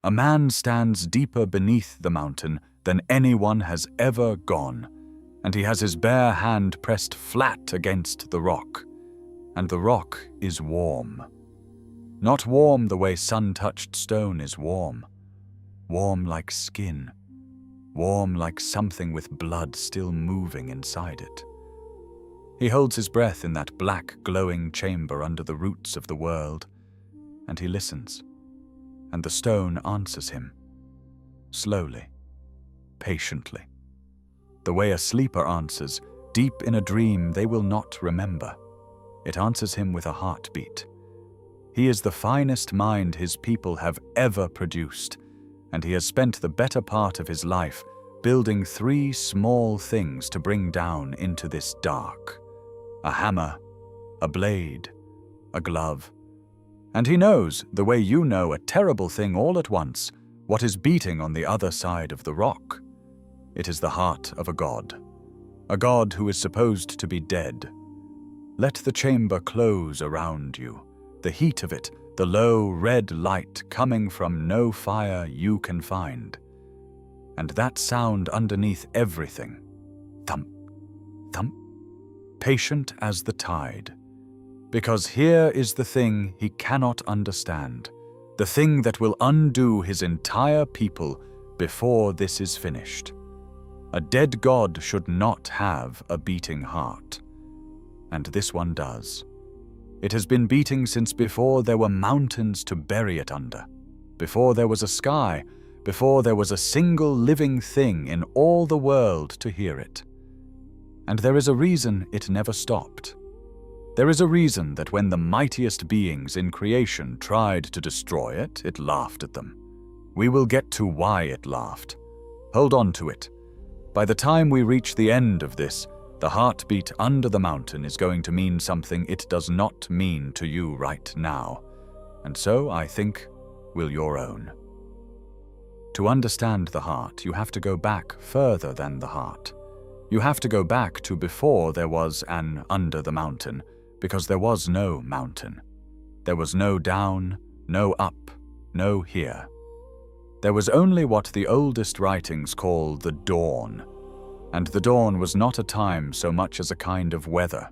A man stands deeper beneath the mountain than anyone has ever gone, and he has his bare hand pressed flat against the rock, and the rock is warm. Not warm the way sun-touched stone is warm. Warm like skin. Warm like something with blood still moving inside it. He holds his breath in that black, glowing chamber under the roots of the world, and he listens, and the stone answers him. Slowly, patiently. The way a sleeper answers, deep in a dream they will not remember. It answers him with a heartbeat. He is the finest mind his people have ever produced, and he has spent the better part of his life building 3 small things to bring down into this dark. A hammer, a blade, a glove. And he knows, the way you know a terrible thing all at once, what is beating on the other side of the rock. It is the heart of a god who is supposed to be dead. Let the chamber close around you, the heat of it, the low red light coming from no fire you can find. And that sound underneath everything, thump, thump, patient as the tide. Because here is the thing he cannot understand, the thing that will undo his entire people before this is finished. A dead god should not have a beating heart. And this one does. It has been beating since before there were mountains to bury it under, before there was a sky, before there was a single living thing in all the world to hear it. And there is a reason it never stopped. There is a reason that when the mightiest beings in creation tried to destroy it, it laughed at them. We will get to why it laughed. Hold on to it. By the time we reach the end of this, the heartbeat under the mountain is going to mean something it does not mean to you right now. And so, I think, will your own. To understand the heart, you have to go back further than the heart. You have to go back to before there was an under the mountain, because there was no mountain. There was no down, no up, no here. There was only what the oldest writings call the dawn. And the dawn was not a time so much as a kind of weather,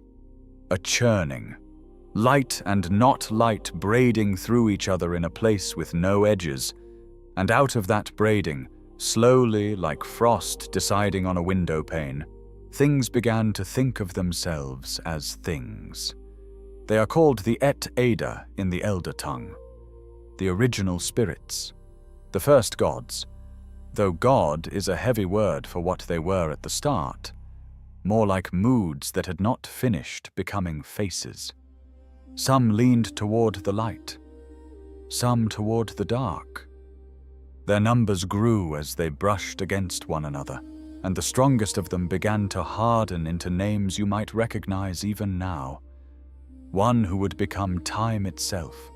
a churning, light and not light braiding through each other in a place with no edges, and out of that braiding, slowly like frost deciding on a window pane, things began to think of themselves as things. They are called the Et Ada in the Elder tongue, the original spirits, the first gods. Though God is a heavy word for what they were at the start, more like moods that had not finished becoming faces. Some leaned toward the light, some toward the dark. Their numbers grew as they brushed against one another, and the strongest of them began to harden into names you might recognize even now. One who would become time itself,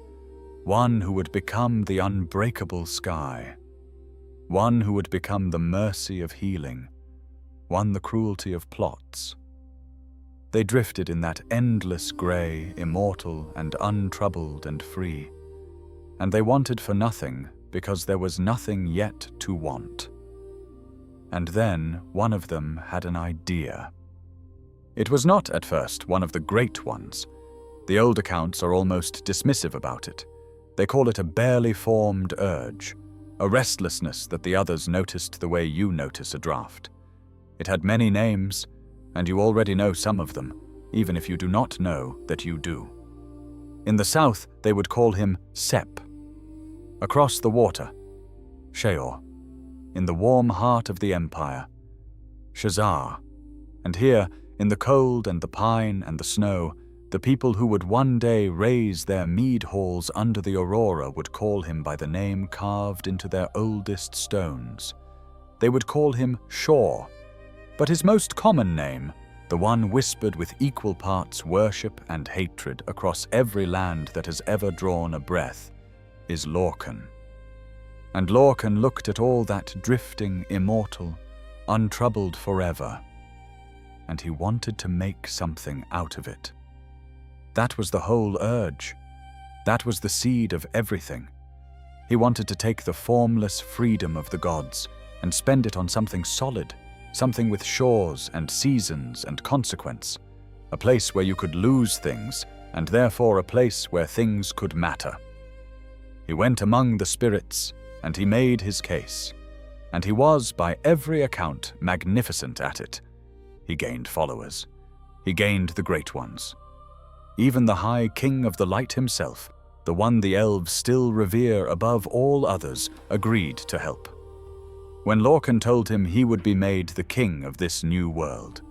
one who would become the unbreakable sky, one who would become the mercy of healing, one the cruelty of plots. They drifted in that endless grey, immortal and untroubled and free, and they wanted for nothing because there was nothing yet to want. And then one of them had an idea. It was not at first one of the great ones. The old accounts are almost dismissive about it. They call it a barely formed urge, a restlessness that the others noticed the way you notice a draft. It had many names, and you already know some of them, even if you do not know that you do. In the south, they would call him Sep. Across the water, Sheor. In the warm heart of the empire, Shazar. And here, in the cold and the pine and the snow, the people who would one day raise their mead halls under the aurora would call him by the name carved into their oldest stones. They would call him Shor, but his most common name, the one whispered with equal parts worship and hatred across every land that has ever drawn a breath, is Lorkhan. And Lorkhan looked at all that drifting, immortal, untroubled forever, and he wanted to make something out of it. That was the whole urge. That was the seed of everything. He wanted to take the formless freedom of the gods and spend it on something solid, something with shores and seasons and consequence, a place where you could lose things, and therefore a place where things could matter. He went among the spirits, and he made his case, and he was, by every account, magnificent at it. He gained followers. He gained the great ones. Even the High King of the Light himself, the one the elves still revere above all others, agreed to help. When Lorkhan told him he would be made the king of this new world.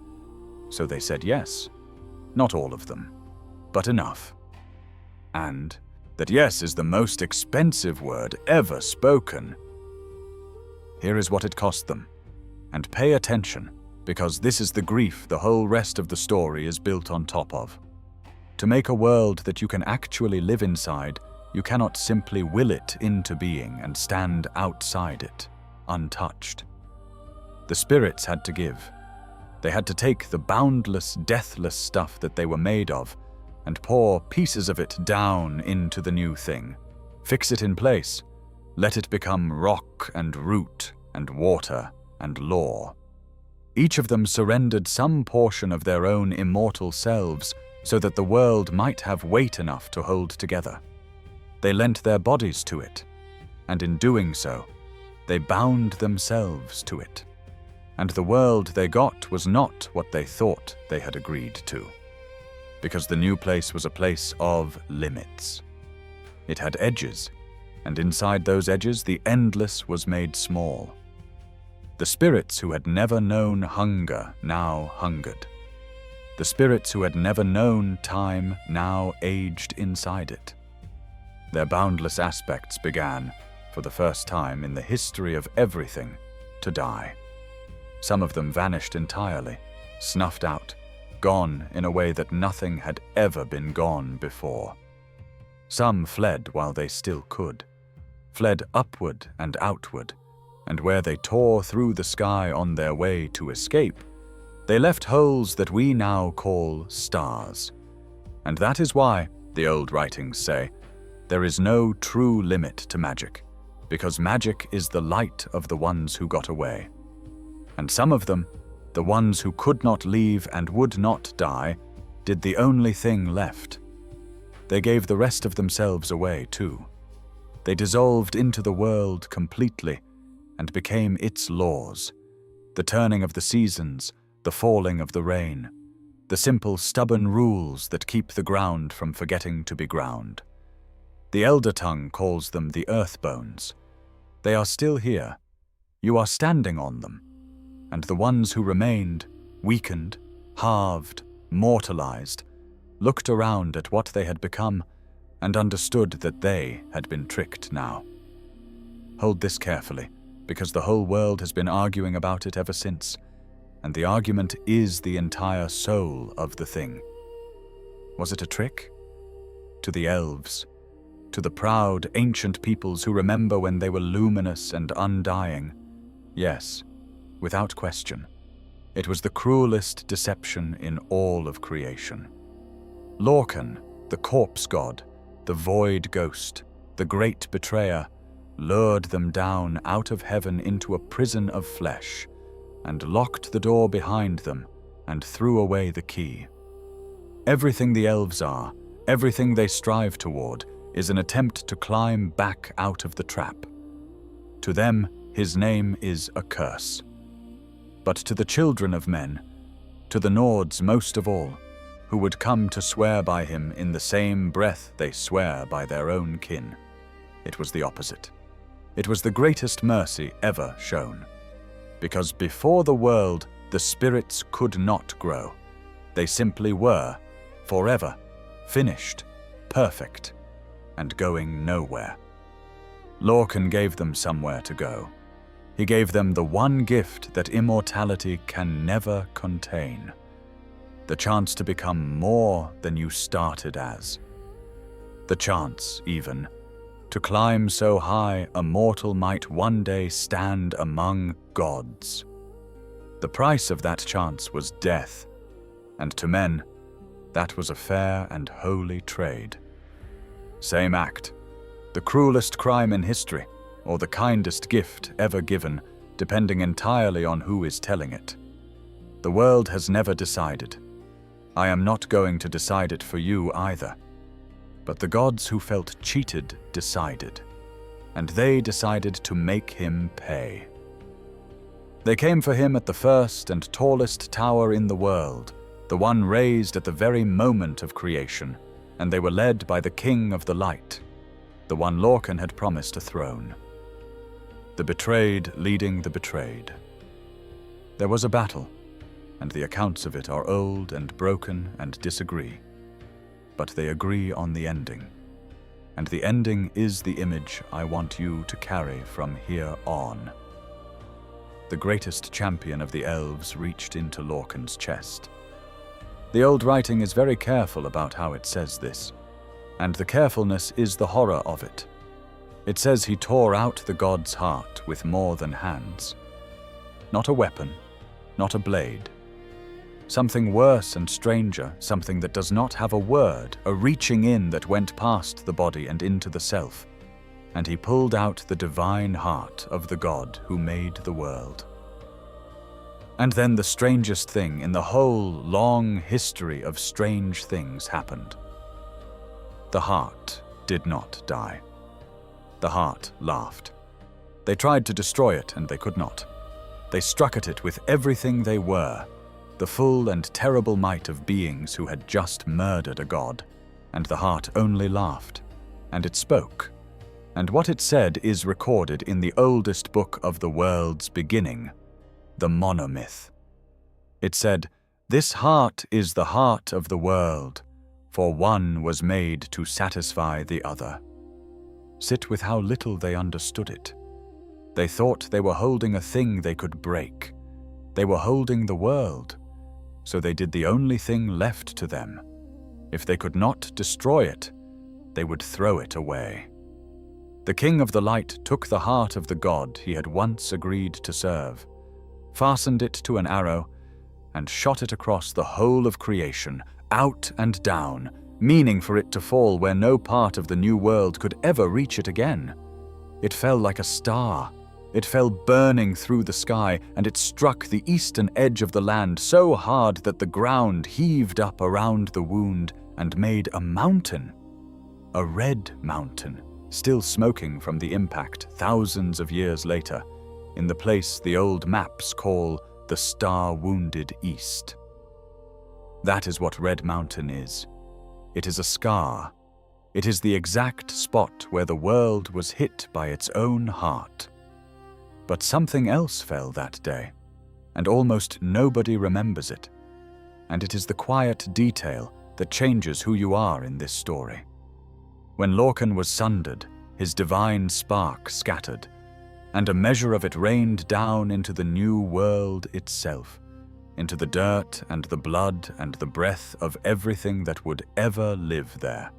So they said yes. Not all of them, but enough. And that yes is the most expensive word ever spoken. Here is what it cost them. And pay attention, because this is the grief the whole rest of the story is built on top of. To make a world that you can actually live inside, you cannot simply will it into being and stand outside it, untouched. The spirits had to give. They had to take the boundless, deathless stuff that they were made of and pour pieces of it down into the new thing, fix it in place, let it become rock and root and water and lore. Each of them surrendered some portion of their own immortal selves so that the world might have weight enough to hold together. They lent their bodies to it, and in doing so, they bound themselves to it. And the world they got was not what they thought they had agreed to, because the new place was a place of limits. It had edges, and inside those edges the endless was made small. The spirits who had never known hunger now hungered. The spirits who had never known time now aged inside it. Their boundless aspects began, for the first time in the history of everything, to die. Some of them vanished entirely, snuffed out, gone in a way that nothing had ever been gone before. Some fled while they still could, fled upward and outward, and where they tore through the sky on their way to escape, they left holes that we now call stars. And that is why, the old writings say, there is no true limit to magic, because magic is the light of the ones who got away. And some of them, the ones who could not leave and would not die, did the only thing left. They gave the rest of themselves away too. They dissolved into the world completely and became its laws, the turning of the seasons, the falling of the rain, the simple stubborn rules that keep the ground from forgetting to be ground. The elder tongue calls them the earth bones. They are still here. You are standing on them. And the ones who remained, weakened, halved, mortalized, looked around at what they had become and understood that they had been tricked now. Hold this carefully, because the whole world has been arguing about it ever since, and the argument is the entire soul of the thing. Was it a trick? To the elves, to the proud, ancient peoples who remember when they were luminous and undying, yes, without question, it was the cruelest deception in all of creation. Lorkhan, the corpse god, the void ghost, the great betrayer, lured them down out of heaven into a prison of flesh, and locked the door behind them, and threw away the key. Everything the elves are, everything they strive toward, is an attempt to climb back out of the trap. To them, his name is a curse. But to the children of men, to the Nords most of all, who would come to swear by him in the same breath they swear by their own kin, it was the opposite. It was the greatest mercy ever shown. Because before the world, the spirits could not grow. They simply were, forever, finished, perfect, and going nowhere. Lorkhan gave them somewhere to go. He gave them the one gift that immortality can never contain. The chance to become more than you started as. The chance, even, to climb so high a mortal might one day stand among gods. The price of that chance was death, and to men, that was a fair and holy trade. Same act, The cruelest crime in history, or the kindest gift ever given, depending entirely on who is telling it. The world has never decided. I am not going to decide it for you either. But the gods who felt cheated decided, and they decided to make him pay. They came for him at the first and tallest tower in the world, the one raised at the very moment of creation, and they were led by the King of the Light, the one Lorkhan had promised a throne. The betrayed leading the betrayed. There was a battle, and the accounts of it are old and broken and disagree. But they agree on the ending. And the ending is the image I want you to carry from here on. The greatest champion of the elves reached into Lorkhan's chest. The old writing is very careful about how it says this, and the carefulness is the horror of it. It says he tore out the god's heart with more than hands. Not a weapon, not a blade. Something worse and stranger, something that does not have a word, a reaching in that went past the body and into the self. And he pulled out the divine heart of the God who made the world. And then the strangest thing in the whole long history of strange things happened. The heart did not die. The heart laughed. They tried to destroy it, and they could not. They struck at it with everything they were, the full and terrible might of beings who had just murdered a god, and the heart only laughed, and it spoke. And what it said is recorded in the oldest book of the world's beginning, the monomyth. It said, "This heart is the heart of the world, for one was made to satisfy the other." Sit with how little they understood it. They thought they were holding a thing they could break. They were holding the world, so they did the only thing left to them. If they could not destroy it, they would throw it away. The King of the Light took the heart of the god he had once agreed to serve, fastened it to an arrow, and shot it across the whole of creation, out and down, meaning for it to fall where no part of the new world could ever reach it again. It fell like a star. It fell burning through the sky, and it struck the eastern edge of the land so hard that the ground heaved up around the wound and made a mountain. A red mountain, still smoking from the impact thousands of years later, in the place the old maps call the star-wounded East. That is what Red Mountain is. It is a scar. It is the exact spot where the world was hit by its own heart. But something else fell that day, and almost nobody remembers it. And it is the quiet detail that changes who you are in this story. When Lorkhan was sundered, his divine spark scattered, and a measure of it rained down into the new world itself, into the dirt and the blood and the breath of everything that would ever live there.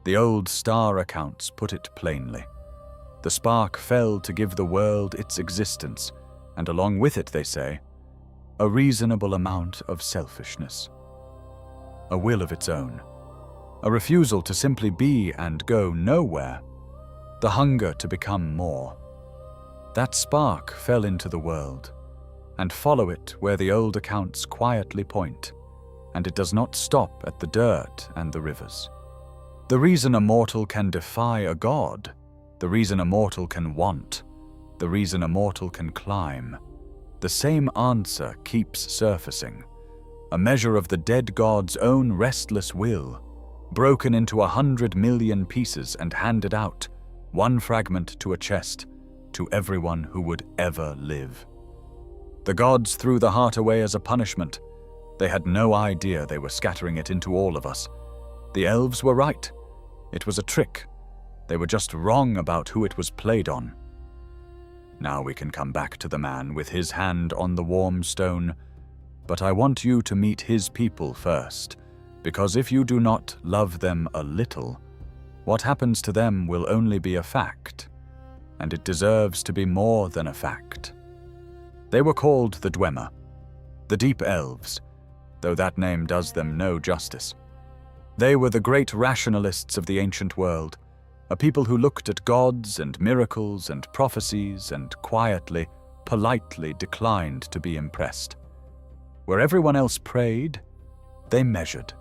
The old star accounts put it plainly. The spark fell to give the world its existence, and along with it, they say, a reasonable amount of selfishness. A will of its own. A refusal to simply be and go nowhere. The hunger to become more. That spark fell into the world, and follow it where the old accounts quietly point, and it does not stop at the dirt and the rivers. The reason a mortal can defy a god, the reason a mortal can want, the reason a mortal can climb, the same answer keeps surfacing, a measure of the dead god's own restless will, broken into 100 million pieces and handed out, one fragment to a chest, to everyone who would ever live. The gods threw the heart away as a punishment. They had no idea they were scattering it into all of us. The elves were right. It was a trick. They were just wrong about who it was played on. Now we can come back to the man with his hand on the warm stone, but I want you to meet his people first, because if you do not love them a little, what happens to them will only be a fact, and it deserves to be more than a fact. They were called the Dwemer, the Deep Elves, though that name does them no justice. They were the great rationalists of the ancient world, a people who looked at gods and miracles and prophecies and quietly, politely declined to be impressed. Where everyone else prayed, they measured.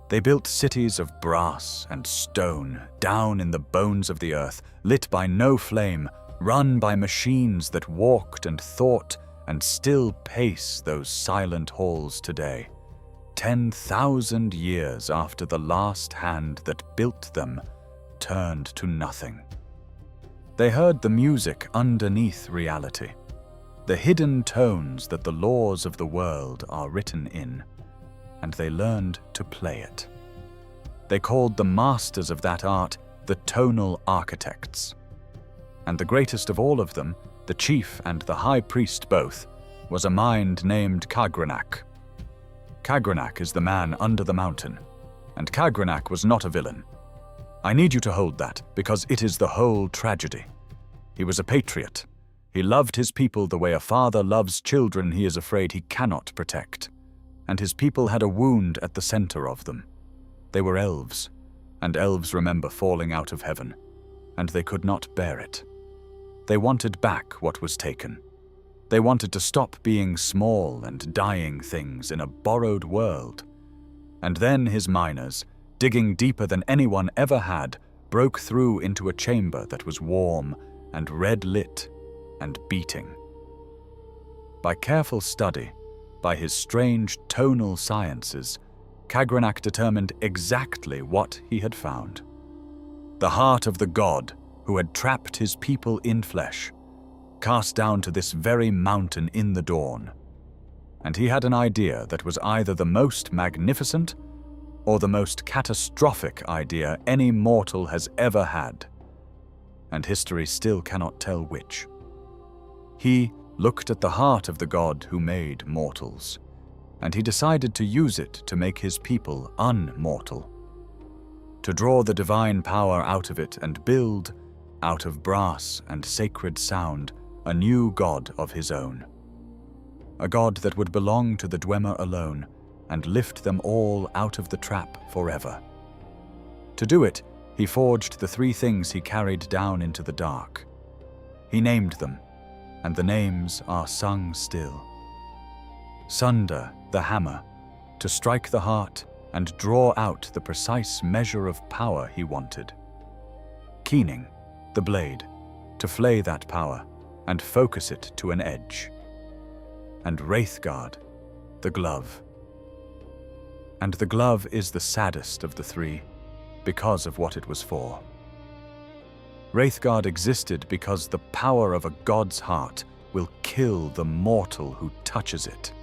They built cities of brass and stone down in the bones of the earth, lit by no flame, run by machines that walked and thought and still pace those silent halls today, 10,000 years after the last hand that built them turned to nothing. They heard the music underneath reality, the hidden tones that the laws of the world are written in, and they learned to play it. They called the masters of that art the tonal architects. And the greatest of all of them, the chief and the high priest both, was a mind named Kagrenak. Kagrenak is the man under the mountain, and Kagrenak was not a villain. I need you to hold that, because it is the whole tragedy. He was a patriot. He loved his people the way a father loves children he is afraid he cannot protect. And his people had a wound at the center of them. They were elves, and elves remember falling out of heaven, and they could not bear it. They wanted back what was taken. They wanted to stop being small and dying things in a borrowed world. And then his miners, digging deeper than anyone ever had, broke through into a chamber that was warm and red-lit and beating. By careful study, by his strange tonal sciences, Kagrenak determined exactly what he had found. The heart of the god who had trapped his people in flesh, cast down to this very mountain in the dawn. And he had an idea that was either the most magnificent or the most catastrophic idea any mortal has ever had. And history still cannot tell which. He looked at the heart of the god who made mortals, and he decided to use it to make his people unmortal, to draw the divine power out of it and build, out of brass and sacred sound, a new god of his own. A god that would belong to the Dwemer alone and lift them all out of the trap forever. To do it, he forged the three things he carried down into the dark. He named them, and the names are sung still. Sunder, the hammer, to strike the heart and draw out the precise measure of power he wanted. Keening, the blade, to flay that power and focus it to an edge. And Wraithguard, the glove. And the glove is the saddest of the three, because of what it was for. Wraithguard existed because the power of a god's heart will kill the mortal who touches it.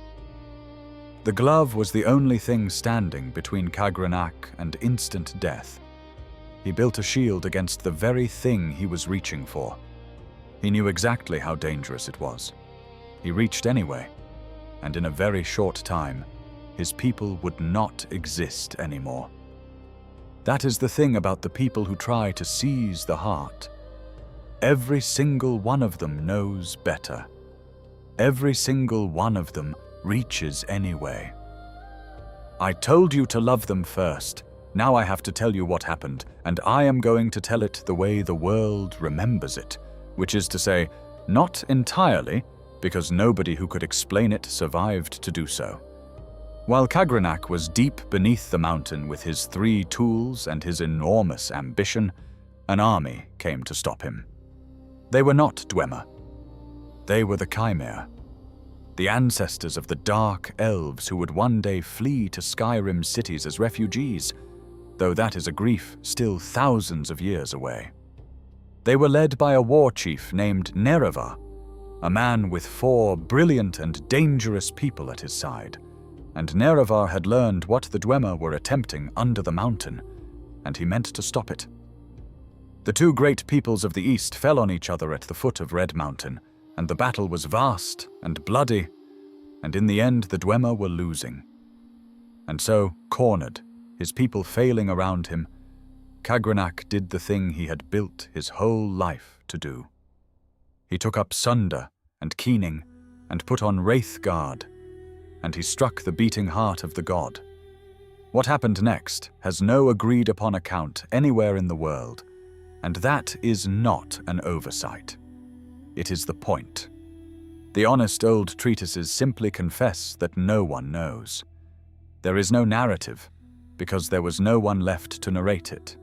The glove was the only thing standing between Kagrenak and instant death. He built a shield against the very thing he was reaching for. He knew exactly how dangerous it was. He reached anyway, and in a very short time, his people would not exist anymore. That is the thing about the people who try to seize the heart. Every single one of them knows better. Every single one of them reaches anyway. I told you to love them first. Now I have to tell you what happened, and I am going to tell it the way the world remembers it, which is to say, not entirely, because nobody who could explain it survived to do so. While Kagrenak was deep beneath the mountain with his 3 tools and his enormous ambition, an army came to stop him. They were not Dwemer. They were the Chimera, the ancestors of the dark elves who would one day flee to Skyrim cities as refugees, though that is a grief still thousands of years away. They were led by a war chief named Nerevar, a man with 4 brilliant and dangerous people at his side, and Nerevar had learned what the Dwemer were attempting under the mountain, and he meant to stop it. The 2 great peoples of the east fell on each other at the foot of Red Mountain, and the battle was vast and bloody, and in the end the Dwemer were losing. And so, cornered, his people failing around him, Kagrenak did the thing he had built his whole life to do. He took up Sunder and Keening and put on Wraithguard, and he struck the beating heart of the god. What happened next has no agreed-upon account anywhere in the world, And that is not an oversight. It is the point. The honest old treatises simply confess that no one knows. There is no narrative, because there was no one left to narrate it.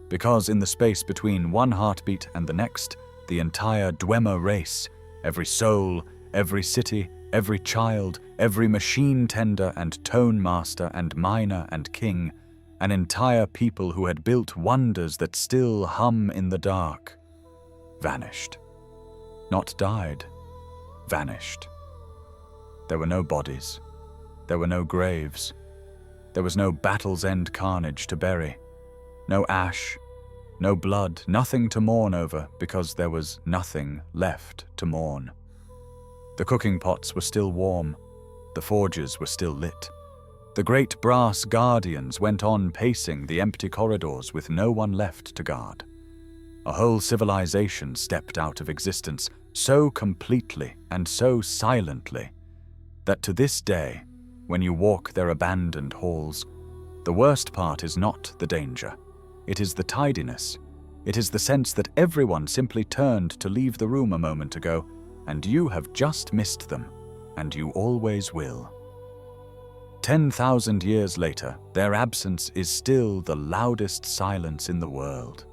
Because in the space between one heartbeat and the next, the entire Dwemer race, every soul, every city, every child, every machine tender and tone master and miner and king, an entire people who had built wonders that still hum in the dark, vanished. Not died, vanished. There were no bodies. There were no graves. There was no battle's end carnage to bury. No ash, no blood, nothing to mourn over, because there was nothing left to mourn. The cooking pots were still warm. The forges were still lit. The great brass guardians went on pacing the empty corridors with no one left to guard. A whole civilization stepped out of existence so completely and so silently that to this day, when you walk their abandoned halls, the worst part is not the danger. It is the tidiness. It is the sense that everyone simply turned to leave the room a moment ago, and you have just missed them, and you always will. 10,000 years later, their absence is still the loudest silence in the world.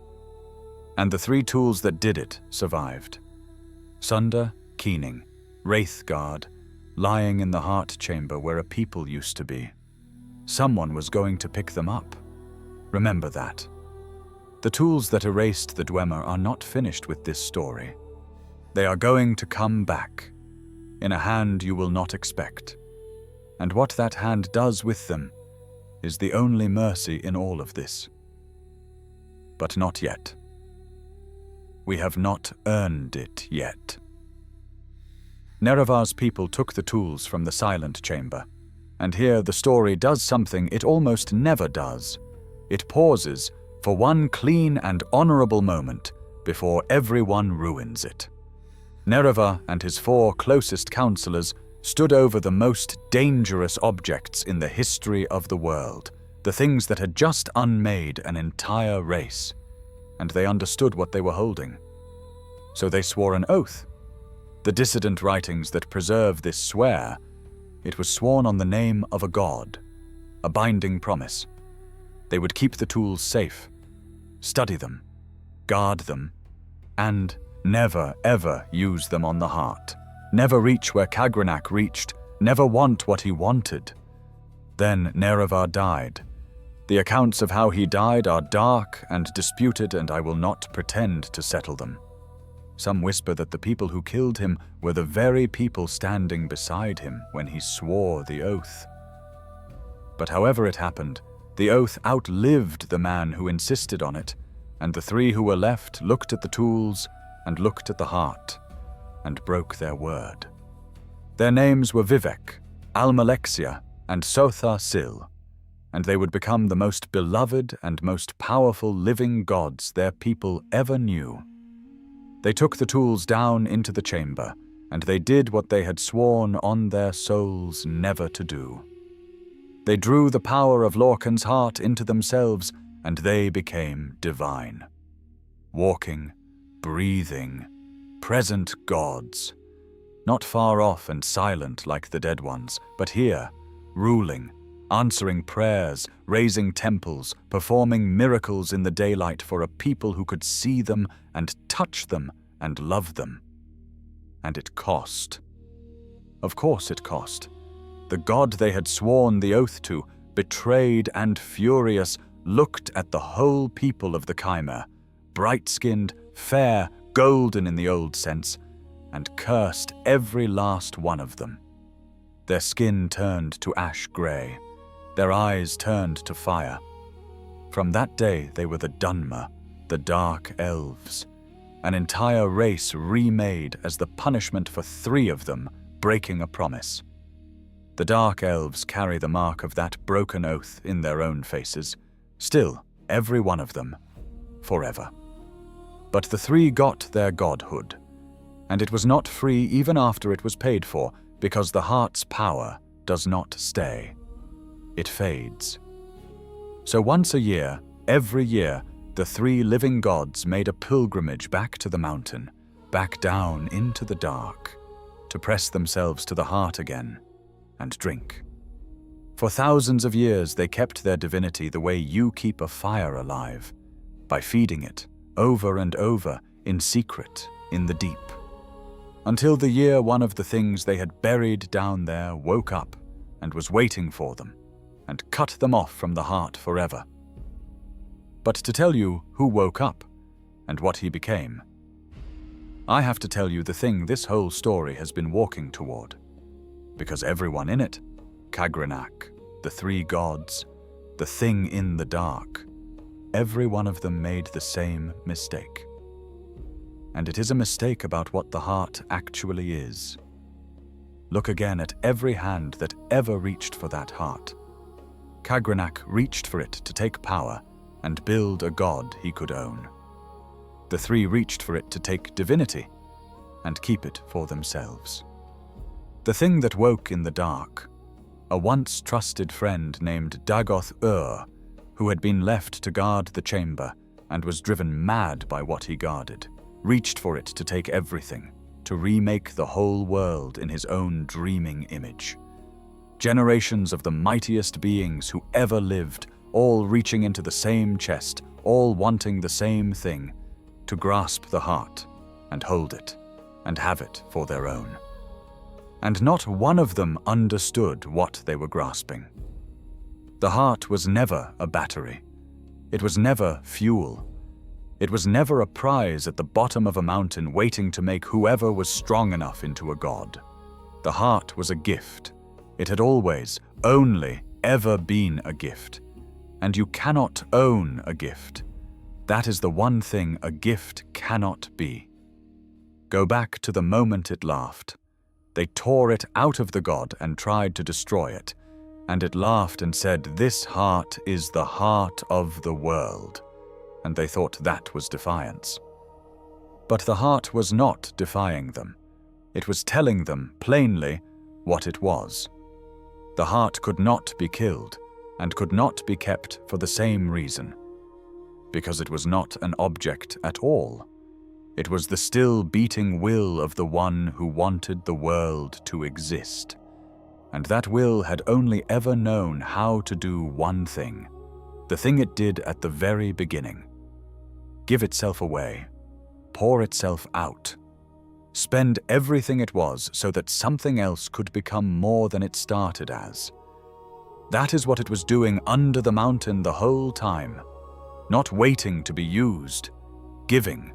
And the three tools that did it survived. Sunder, Keening, Wraithguard, lying in the heart chamber where a people used to be. Someone was going to pick them up. Remember that. The tools that erased the Dwemer are not finished with this story. They are going to come back, in a hand you will not expect. And what that hand does with them is the only mercy in all of this. But not yet. We have not earned it yet. Nerevar's people took the tools from the silent chamber, and here the story does something it almost never does. It pauses for one clean and honorable moment before everyone ruins it. Nerevar and his 4 closest counselors stood over the most dangerous objects in the history of the world, the things that had just unmade an entire race, and they understood what they were holding. So they swore an oath. The dissident writings that preserve this swear, it was sworn on the name of a god, a binding promise. They would keep the tools safe, study them, guard them, and never ever use them on the heart, never reach where Kagranak reached, never want what he wanted. Then Nerevar died. The accounts of how he died are dark and disputed, and I will not pretend to settle them. Some whisper that the people who killed him were the very people standing beside him when he swore the oath. But however it happened, the oath outlived the man who insisted on it, and the 3 who were left looked at the tools and looked at the heart, and broke their word. Their names were Vivek, Almalexia, and Sotha Sil, and they would become the most beloved and most powerful living gods their people ever knew. They took the tools down into the chamber, and they did what they had sworn on their souls never to do. They drew the power of Lorkhan's heart into themselves, and they became divine. Walking, breathing, present gods. Not far off and silent like the dead ones, but here, ruling, answering prayers, raising temples, performing miracles in the daylight for a people who could see them and touch them and love them. And it cost. Of course it cost. The god they had sworn the oath to, betrayed and furious, looked at the whole people of the Chimera, bright-skinned, fair, golden in the old sense, and cursed every last one of them. Their skin turned to ash grey. Their eyes turned to fire. From that day they were the Dwemer, the Dark Elves, an entire race remade as the punishment for 3 of them breaking a promise. The Dark Elves carry the mark of that broken oath in their own faces, still, every one of them, forever. But the 3 got their godhood, and it was not free even after it was paid for, because the heart's power does not stay. It fades. So once a year, every year, the three living gods made a pilgrimage back to the mountain, back down into the dark, to press themselves to the heart again and drink. For thousands of years they kept their divinity the way you keep a fire alive, by feeding it over and over in secret in the deep, until the year one of the things they had buried down there woke up and was waiting for them and cut them off from the heart forever. But to tell you who woke up and what he became, I have to tell you the thing this whole story has been walking toward, because everyone in it, Kagrenak, the three gods, the thing in the dark, every one of them made the same mistake. And it is a mistake about what the heart actually is. Look again at every hand that ever reached for that heart. Kagrenak reached for it to take power and build a god he could own. The three reached for it to take divinity and keep it for themselves. The thing that woke in the dark, a once trusted friend named Dagoth-ur, who had been left to guard the chamber and was driven mad by what he guarded, reached for it to take everything, to remake the whole world in his own dreaming image. Generations of the mightiest beings who ever lived, all reaching into the same chest, all wanting the same thing, to grasp the heart and hold it and have it for their own. And not one of them understood what they were grasping. The heart was never a battery. It was never fuel. It was never a prize at the bottom of a mountain waiting to make whoever was strong enough into a god. The heart was a gift. It had always, only, ever been a gift. And you cannot own a gift. That is the one thing a gift cannot be. Go back to the moment it laughed. They tore it out of the god and tried to destroy it. And it laughed and said, "This heart is the heart of the world." And they thought that was defiance. But the heart was not defying them. It was telling them, plainly, what it was. The heart could not be killed, and could not be kept for the same reason. Because it was not an object at all. It was the still beating will of the one who wanted the world to exist. And that will had only ever known how to do one thing, the thing it did at the very beginning. Give itself away, pour itself out, spend everything it was so that something else could become more than it started as. That is what it was doing under the mountain the whole time, not waiting to be used, giving,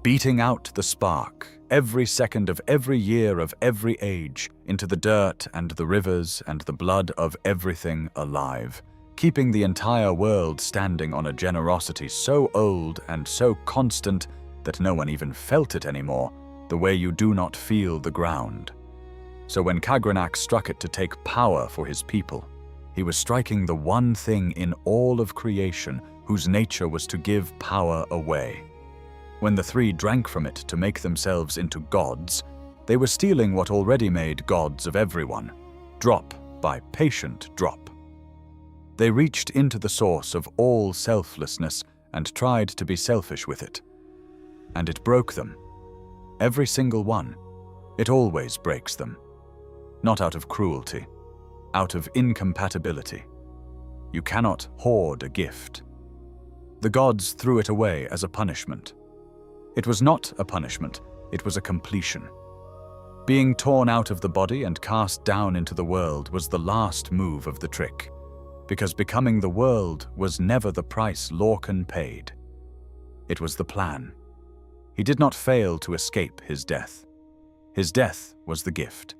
beating out the spark, every second of every year of every age, into the dirt and the rivers and the blood of everything alive, keeping the entire world standing on a generosity so old and so constant that no one even felt it anymore, the way you do not feel the ground. So when Kagrenak struck it to take power for his people, he was striking the one thing in all of creation whose nature was to give power away. When the three drank from it to make themselves into gods, they were stealing what already made gods of everyone, drop by patient drop. They reached into the source of all selflessness and tried to be selfish with it. And it broke them. Every single one. It always breaks them. Not out of cruelty, out of incompatibility. You cannot hoard a gift. The gods threw it away as a punishment. It was not a punishment, it was a completion. Being torn out of the body and cast down into the world was the last move of the trick, because becoming the world was never the price Lorkhan paid. It was the plan. He did not fail to escape his death. His death was the gift.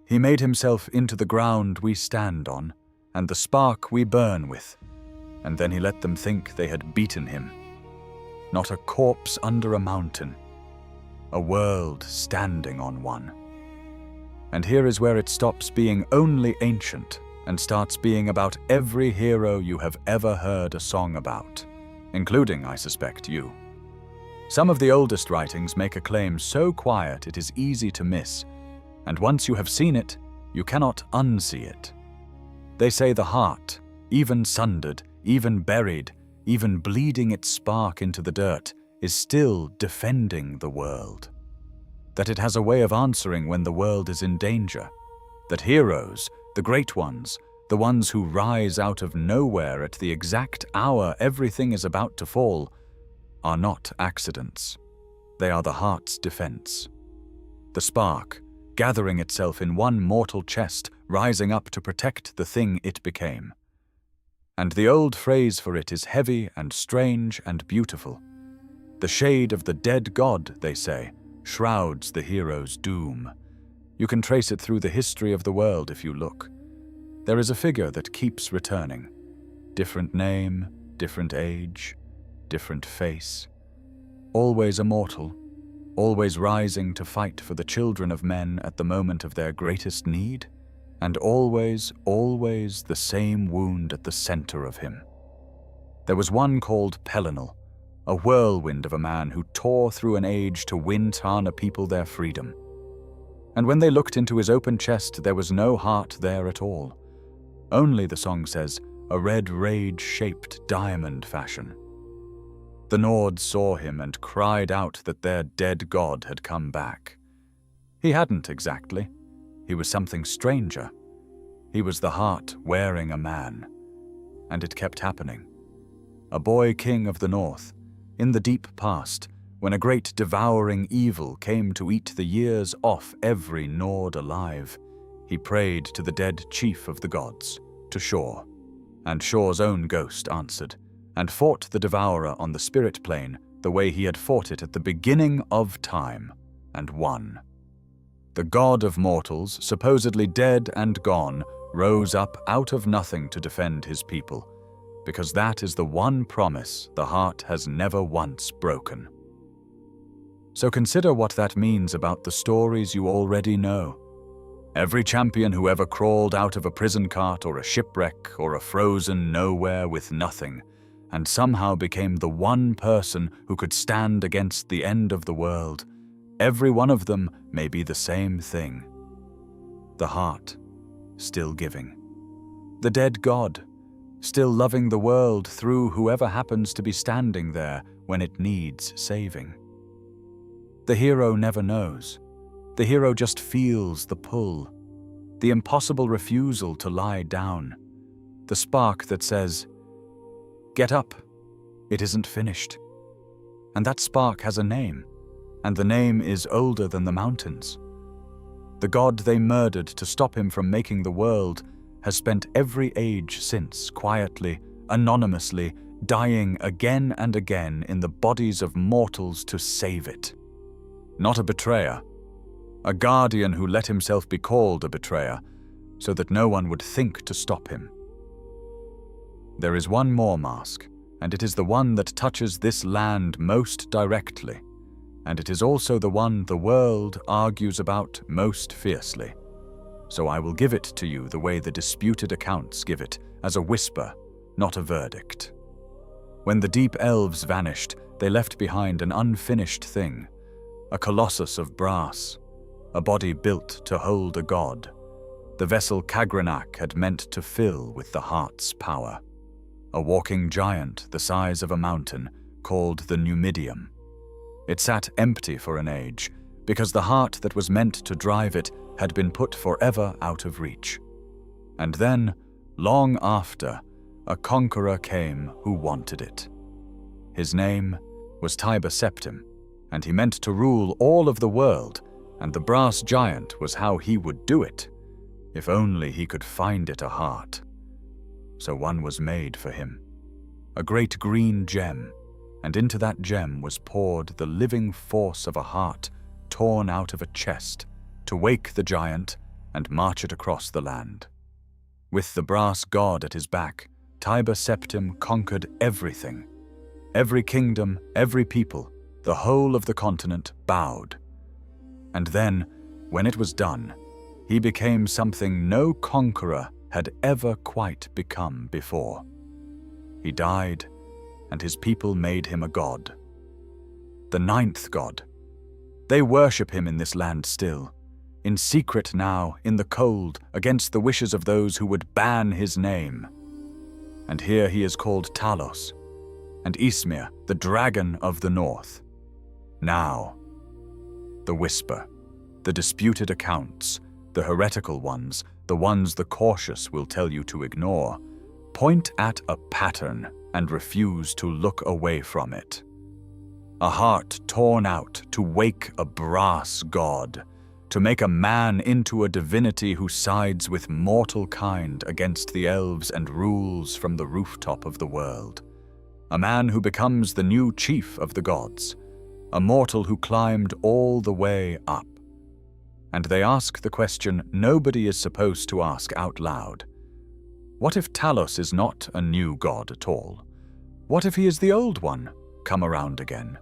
He made himself into the ground we stand on, and the spark we burn with, and then he let them think they had beaten him. Not a corpse under a mountain, a world standing on one. And here is where it stops being only ancient and starts being about every hero you have ever heard a song about, including, I suspect, you. Some of the oldest writings make a claim so quiet it is easy to miss, and once you have seen it, you cannot unsee it. They say the heart, even sundered, even buried, even bleeding its spark into the dirt, is still defending the world. That it has a way of answering when the world is in danger. That heroes, the great ones, the ones who rise out of nowhere at the exact hour everything is about to fall, are not accidents. They are the heart's defense. The spark, gathering itself in one mortal chest, rising up to protect the thing it became. And the old phrase for it is heavy and strange and beautiful. The shade of the dead god, they say, shrouds the hero's doom. You can trace it through the history of the world if you look. There is a figure that keeps returning. Different name, different age, different face. Always immortal, always rising to fight for the children of men at the moment of their greatest need, and always, always the same wound at the center of him. There was one called Pelinal, a whirlwind of a man who tore through an age to win Tana people their freedom. And when they looked into his open chest, there was no heart there at all. Only, the song says, a red rage-shaped diamond fashion. The Nords saw him and cried out that their dead god had come back. He hadn't exactly. He was something stranger. He was the heart wearing a man. And it kept happening. A boy king of the north, in the deep past, when a great devouring evil came to eat the years off every Nord alive, he prayed to the dead chief of the gods, to Shor, and Shor's own ghost answered, and fought the devourer on the spirit plane the way he had fought it at the beginning of time, and won. The god of mortals, supposedly dead and gone, rose up out of nothing to defend his people, because that is the one promise the heart has never once broken. So consider what that means about the stories you already know. Every champion who ever crawled out of a prison cart or a shipwreck or a frozen nowhere with nothing, and somehow became the one person who could stand against the end of the world, every one of them may be the same thing. The heart, still giving. The dead god, still loving the world through whoever happens to be standing there when it needs saving. The hero never knows. The hero just feels the pull, the impossible refusal to lie down, the spark that says, "Get up, it isn't finished." And that spark has a name, and the name is older than the mountains. The god they murdered to stop him from making the world has spent every age since, quietly, anonymously, dying again and again in the bodies of mortals to save it. Not a betrayer, a guardian who let himself be called a betrayer, so that no one would think to stop him. There is one more mask, and it is the one that touches this land most directly, and it is also the one the world argues about most fiercely. So I will give it to you the way the disputed accounts give it, as a whisper, not a verdict. When the deep elves vanished, they left behind an unfinished thing, a colossus of brass, a body built to hold a god, the vessel Kagranak had meant to fill with the heart's power. A walking giant the size of a mountain, called the Numidium. It sat empty for an age, because the heart that was meant to drive it had been put forever out of reach. And then, long after, a conqueror came who wanted it. His name was Tiber Septim, and he meant to rule all of the world, and the brass giant was how he would do it, if only he could find it a heart. So one was made for him, a great green gem, and into that gem was poured the living force of a heart torn out of a chest to wake the giant and march it across the land. With the brass god at his back, Tiber Septim conquered everything. Every kingdom, every people, the whole of the continent bowed. And then, when it was done, he became something no conqueror had ever quite become before. He died, and his people made him a god. The ninth god. They worship him in this land still, in secret now, in the cold, against the wishes of those who would ban his name. And here he is called Talos, and Ysmir, the dragon of the north. Now, the whisper, the disputed accounts, the heretical ones, the ones the cautious will tell you to ignore, point at a pattern and refuse to look away from it. A heart torn out to wake a brass god, to make a man into a divinity who sides with mortal kind against the elves and rules from the rooftop of the world. A man who becomes the new chief of the gods, a mortal who climbed all the way up. And they ask the question nobody is supposed to ask out loud. What if Talos is not a new god at all? What if he is the old one, come around again?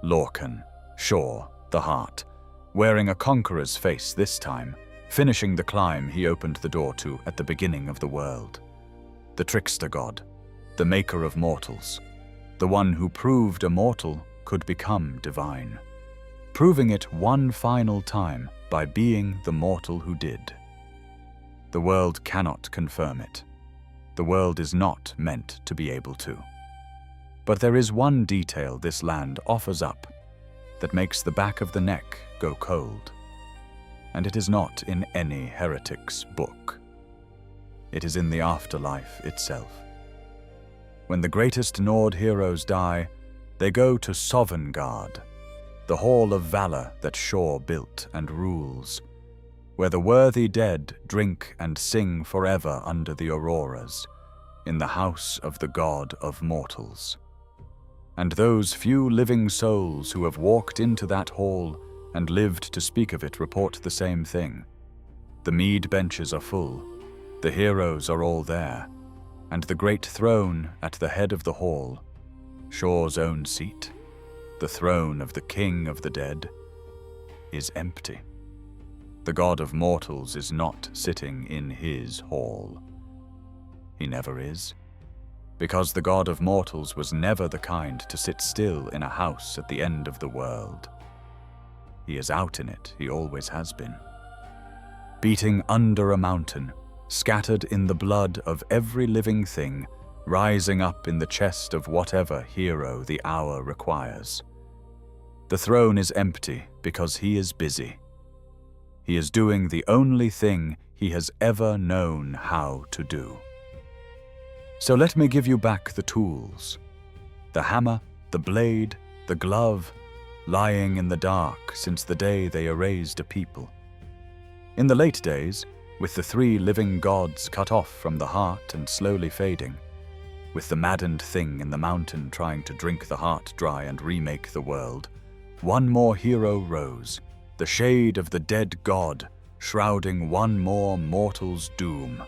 Lorkhan, sure, the heart, wearing a conqueror's face this time, finishing the climb he opened the door to at the beginning of the world. The trickster god, the maker of mortals, the one who proved a mortal could become divine, proving it one final time by being the mortal who did. The world cannot confirm it. The world is not meant to be able to. But there is one detail this land offers up that makes the back of the neck go cold. And it is not in any heretic's book. It is in the afterlife itself. When the greatest Nord heroes die, they go to Sovngarde, the hall of valor that Shor built and rules, where the worthy dead drink and sing forever under the auroras, in the house of the god of mortals. And those few living souls who have walked into that hall and lived to speak of it report the same thing. The mead benches are full, the heroes are all there, and the great throne at the head of the hall, Shor's own seat, the throne of the king of the dead, is empty. The god of mortals is not sitting in his hall. He never is, because the god of mortals was never the kind to sit still in a house at the end of the world. He is out in it, he always has been. Beating under a mountain, scattered in the blood of every living thing, rising up in the chest of whatever hero the hour requires. The throne is empty because he is busy. He is doing the only thing he has ever known how to do. So let me give you back the tools. The hammer, the blade, the glove, lying in the dark since the day they erased a people. In the late days, with the three living gods cut off from the heart and slowly fading, with the maddened thing in the mountain trying to drink the heart dry and remake the world, one more hero rose, the shade of the dead god, shrouding one more mortal's doom.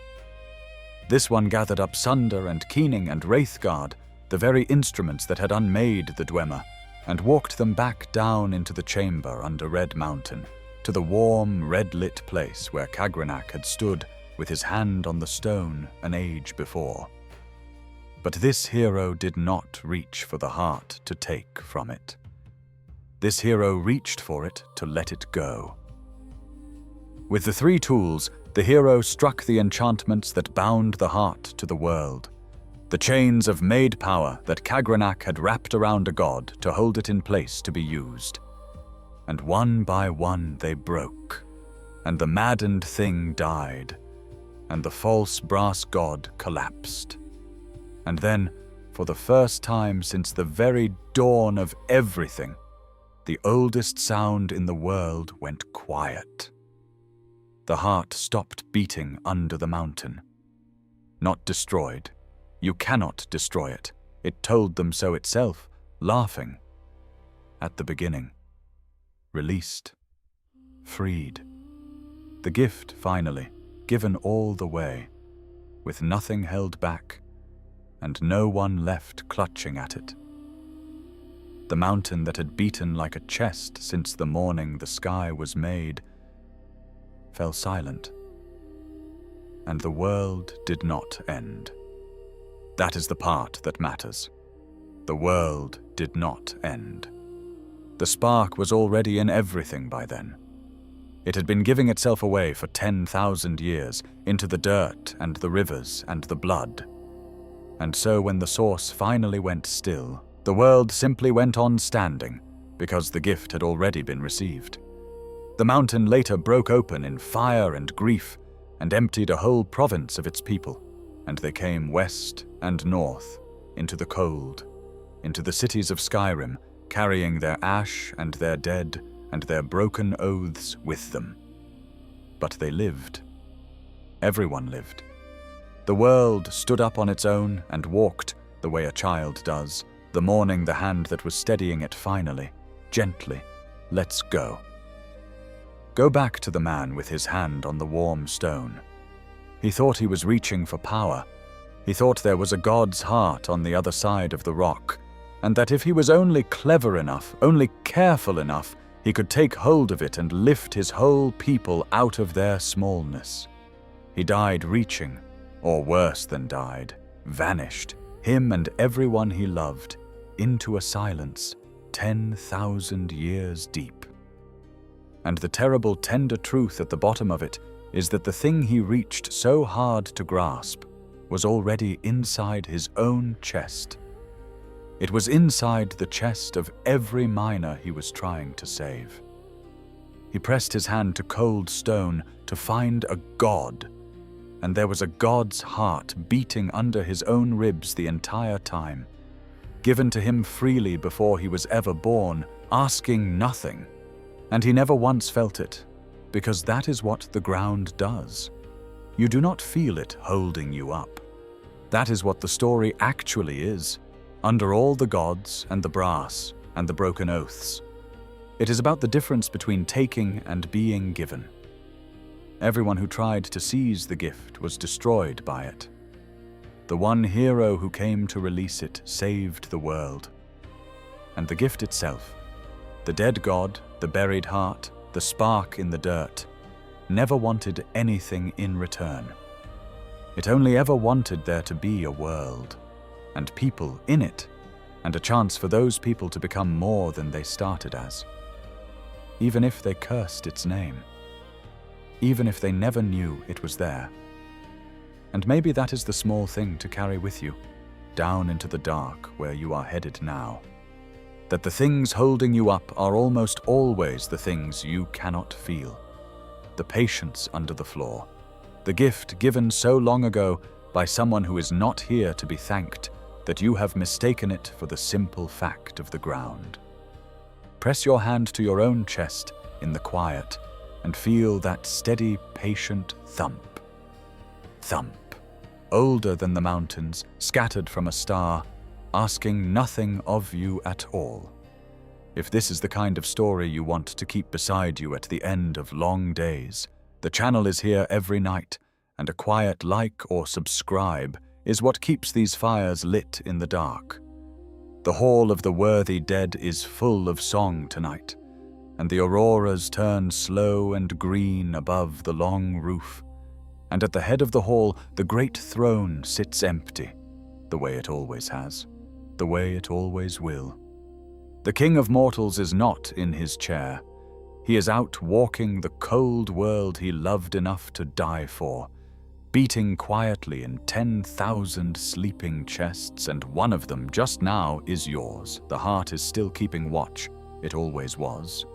This one gathered up Sunder and Keening and Wraithguard, the very instruments that had unmade the Dwemer, and walked them back down into the chamber under Red Mountain, to the warm, red-lit place where Kagranak had stood with his hand on the stone an age before. But this hero did not reach for the heart to take from it. This hero reached for it to let it go. With the three tools, the hero struck the enchantments that bound the heart to the world, the chains of made power that Kagranak had wrapped around a god to hold it in place to be used. And one by one they broke, and the maddened thing died, and the false brass god collapsed. And then, for the first time since the very dawn of everything, the oldest sound in the world went quiet. The heart stopped beating under the mountain. Not destroyed. You cannot destroy it. It told them so itself, laughing. At the beginning. Released. Freed. The gift, finally, given all the way, with nothing held back, and no one left clutching at it. The mountain that had beaten like a chest since the morning the sky was made, fell silent, and the world did not end. That is the part that matters. The world did not end. The spark was already in everything by then. It had been giving itself away for 10,000 years into the dirt and the rivers and the blood. And so when the source finally went still, the world simply went on standing, because the gift had already been received. The mountain later broke open in fire and grief, and emptied a whole province of its people, and they came west and north, into the cold, into the cities of Skyrim, carrying their ash and their dead and their broken oaths with them. But they lived. Everyone lived. The world stood up on its own and walked, the way a child does, the morning the hand that was steadying it finally, gently, lets go. Go back to the man with his hand on the warm stone. He thought he was reaching for power. He thought there was a god's heart on the other side of the rock, and that if he was only clever enough, only careful enough, he could take hold of it and lift his whole people out of their smallness. He died reaching, or worse than died, vanished, him and everyone he loved, into a silence 10,000 years deep. And the terrible, tender truth at the bottom of it is that the thing he reached so hard to grasp was already inside his own chest. It was inside the chest of every miner he was trying to save. He pressed his hand to cold stone to find a god, and there was a god's heart beating under his own ribs the entire time, given to him freely before he was ever born, asking nothing. And he never once felt it, because that is what the ground does. You do not feel it holding you up. That is what the story actually is, under all the gods and the brass and the broken oaths. It is about the difference between taking and being given. Everyone who tried to seize the gift was destroyed by it. The one hero who came to release it saved the world. And the gift itself, the dead god, the buried heart, the spark in the dirt, never wanted anything in return. It only ever wanted there to be a world, and people in it, and a chance for those people to become more than they started as. Even if they cursed its name. Even if they never knew it was there. And maybe that is the small thing to carry with you, down into the dark where you are headed now. That the things holding you up are almost always the things you cannot feel. The patience under the floor. The gift given so long ago by someone who is not here to be thanked that you have mistaken it for the simple fact of the ground. Press your hand to your own chest in the quiet and feel that steady, patient thump. Thump. Older than the mountains, scattered from a star, asking nothing of you at all. If this is the kind of story you want to keep beside you at the end of long days, the channel is here every night, and a quiet like or subscribe is what keeps these fires lit in the dark. The hall of the worthy dead is full of song tonight, and the auroras turn slow and green above the long roof, and at the head of the hall the great throne sits empty, the way it always has, the way it always will. The king of mortals is not in his chair. He is out walking the cold world he loved enough to die for, beating quietly in 10,000 sleeping chests, and one of them just now is yours. The heart is still keeping watch. It always was.